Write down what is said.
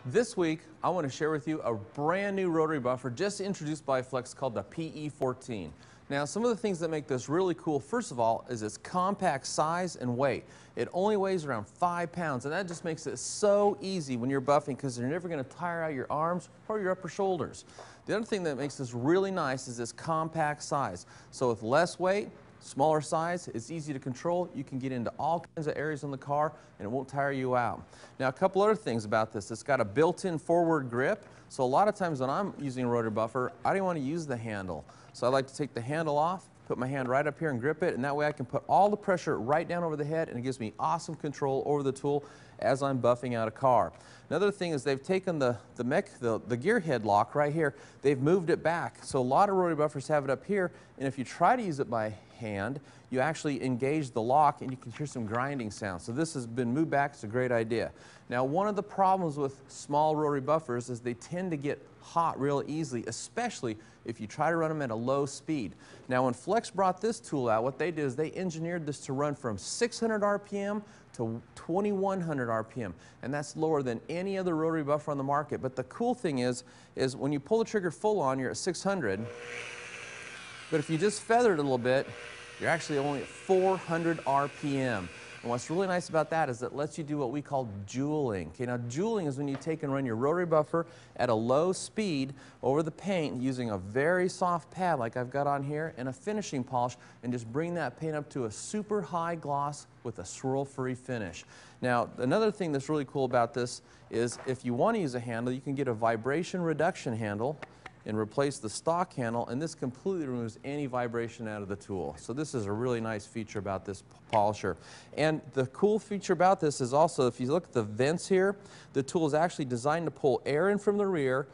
This week, I want to share with you a brand new rotary buffer just introduced by Flex called the PE14. Now, some of the things that make this really cool, first of all, is its compact size and weight. It only weighs around 5 pounds, and that just makes it so easy when you're buffing because you're never going to tire out your arms or your upper shoulders. The other thing that makes this really nice is its compact size. So with less weight, smaller size, it's easy to control. You can get into all kinds of areas in the car and it won't tire you out. Now, a couple other things about this. It's got a built-in forward grip. So a lot of times when I'm using a rotary buffer, I don't want to use the handle. So I like to take the handle off, put my hand right up here and grip it, and that way I can put all the pressure right down over the head, and it gives me awesome control over the tool as I'm buffing out a car. Another thing is they've taken the gear head lock right here, they've moved it back. So a lot of rotary buffers have it up here, and if you try to use it by hand, you actually engage the lock and you can hear some grinding sounds. So this has been moved back. It's a great idea. Now, one of the problems with small rotary buffers is they tend to get hot real easily, especially if you try to run them at a low speed. Now, when Flex brought this tool out, what they did is they engineered this to run from 600 RPM to 2100 RPM, and that's lower than any other rotary buffer on the market. But the cool thing is when you pull the trigger full on, you're at 600, but if you just feather it a little bit, you're actually only at 400 RPM. And what's really nice about that is it lets you do what we call jeweling. Okay, now jeweling is when you take and run your rotary buffer at a low speed over the paint using a very soft pad like I've got on here and a finishing polish, and just bring that paint up to a super high gloss with a swirl-free finish. Now, another thing that's really cool about this is if you want to use a handle, you can get a vibration reduction handle and replace the stock handle, and this completely removes any vibration out of the tool. So this is a really nice feature about this polisher. And the cool feature about this is also, if you look at the vents here, the tool is actually designed to pull air in from the rear,